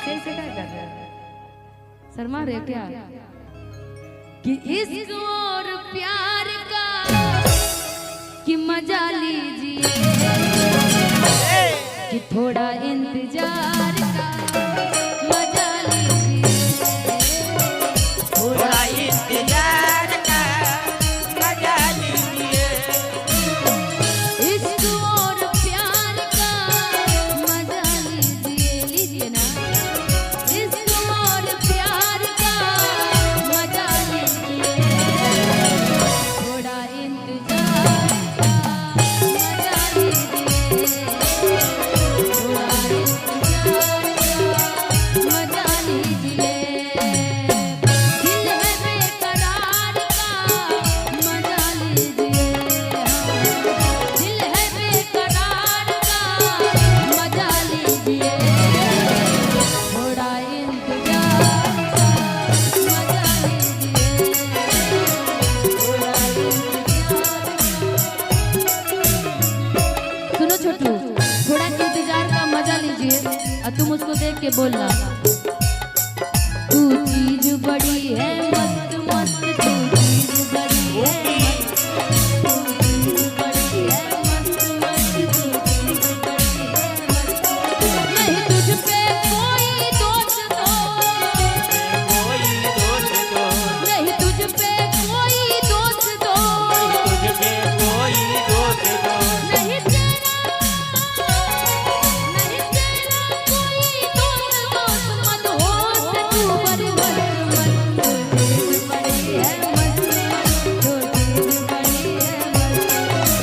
ऐसे क्या कर रहे हैं? शर्मा रहे क्या? कि इश्क और प्यार का कि मजा लीजिए, कि थोड़ा इंतजार का मजा लीजिए, थोड़ा इंतजार का मजा लीजिए। इश्क और प्यार का मजा लीजिए, लीजिए ना। इश्क और प्यार का मजा लीजिए, थोड़ा इंतजार का मजा लीजिए, थोड़ा इंतजार का मजा लीजिए। दिल है बेकरार का मजा लीजिए, दिल है बेकरार का मजा लीजिए, थोड़ा इंतजार का मजा लीजिए, थोड़ा इंतजार। सुनो छोटू, थोड़ा इंतजार का मजा लीजिए और तुम उसको देख के बोलना, तू चीज बड़ी है मस्त मस्त, तू चीज बड़ी है मस्त, तू चीज बड़ी है मस्त मस्त, तू चीज बड़ी है मस्त। नहीं तुझ पे कोई दोष दो, कोई दोस्त तो नहीं तुझ पे कोई दोष दो, तुझ पे कोई दोस्त तो नहीं तेरा कोई दोस्त दोस्त मत हो, तू बड़ी मस्त मस्त, तू चीज बड़ी है मस्त मस्त, तू चीज बड़ी है मस्त,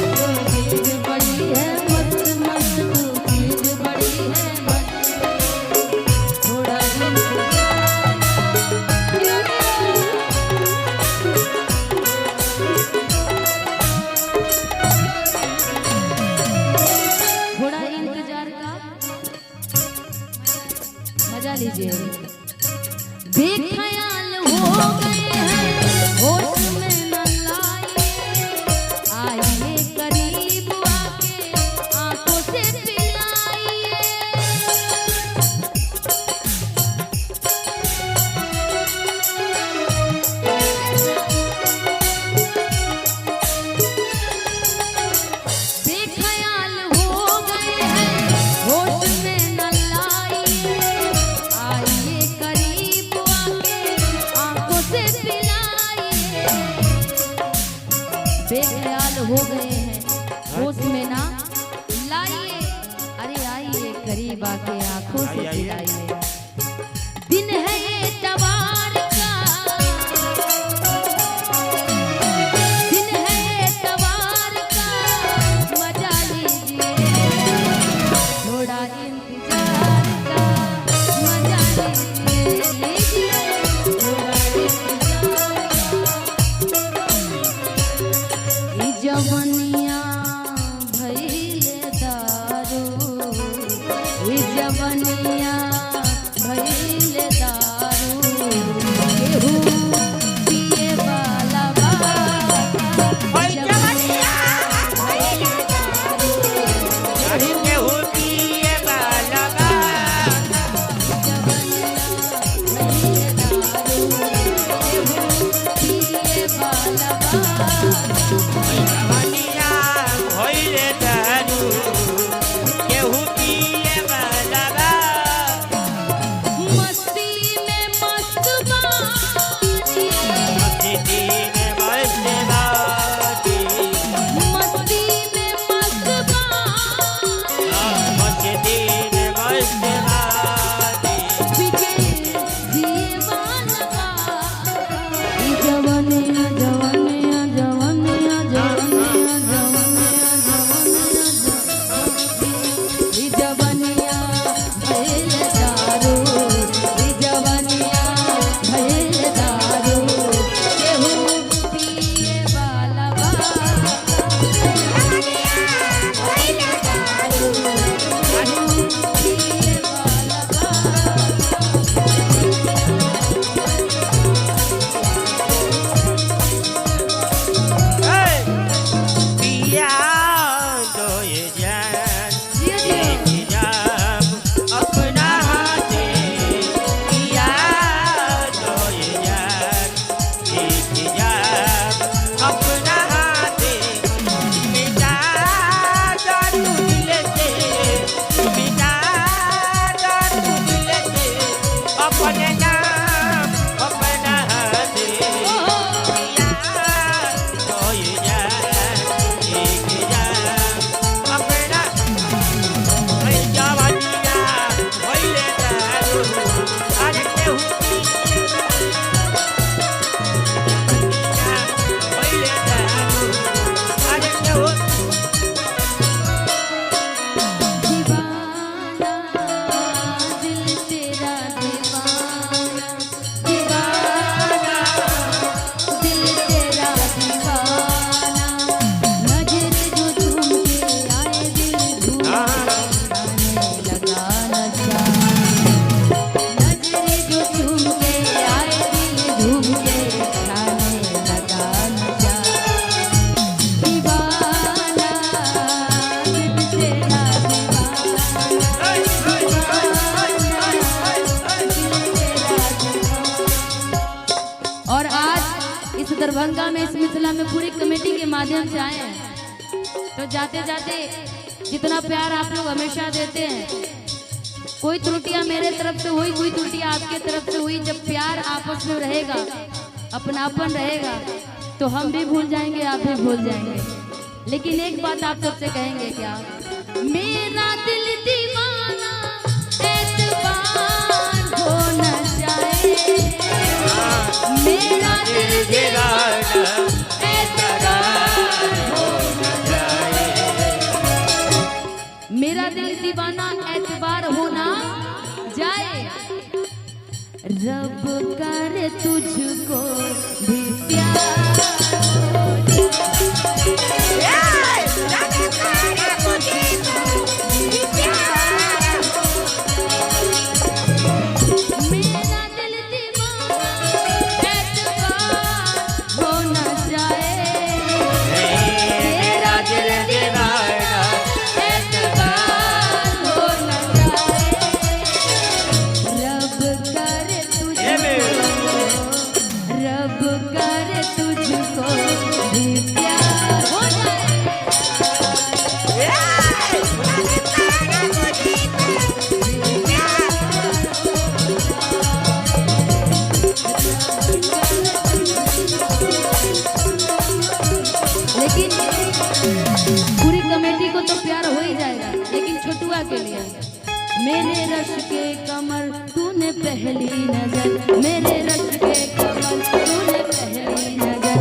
तू चीज बड़ी है मस्त मस्त, तू चीज बड़ी है मस्त, थोड़ा थोड़ा इंतजार का मजा लीजिए। बेख्याल हो गए हैं होश में न लाए, आइए करीब आके आंखों से पिलाइए, बेख्याल हो गए हैं होश में न लाइए, आइए करीब आके आंखों से पिलाइए। बेख्याल हो गए हैं होश में ना लाइए, अरे आइए करीब आके आंखों से आइए, आइए। पिलाइए। दिन है ये तवार का, दिन है ये तवार का मजा लीजिए, थोड़ा इंतजार का मजा लीजिए, लीजिए थोड़ा इंतजार का। ई जवनिया भइले दारू, ई जवनिया भइले दारू, केहू पिए वाला बा, ओए जवनिया भइले दारू, अरे केहू पिए वाला बा। जवनिया भइले दारू, केहू पिए वाला बा। जवनिया भइले दारू, केहू पिए वाला बा। दरभंगा में, इस मिथिला में पूरी कमेटी के माध्यम से आए हैं। तो जाते जाते जितना प्यार आप लोग हमेशा देते हैं, कोई त्रुटियां मेरे तरफ से हुई, कोई त्रुटियां आपके तरफ से हुई, जब प्यार आपस में रहेगा, अपनापन रहेगा, तो हम भी भूल जाएंगे, आप भी भूल जाएंगे। लेकिन एक बात आप सबसे कहेंगे क्या? मेरा दिल दीवाना एतबार हो न जाए, मेरा दिल दीवाना एतबार हो न जाए, मेरा दिल दीवाना एतबार हो न जाए। रब करे तुझको भी प्यार हो जाए, रब करे तुझको भी प्यार हो जाए, मेरा दिल दीवाना एतबार हो न जाए, मेरा दिल दीवाना एतबार हो न जाए। रब करे रब करे तुझको भी प्यार हो जाए। लेकिन पूरी कमेटी को तो प्यार हो ही जाएगा, लेकिन छोटुआ के लिए मेरे रश के कमर तूने पहली नजर, मेरे रश के कमर तूने पहली नजर,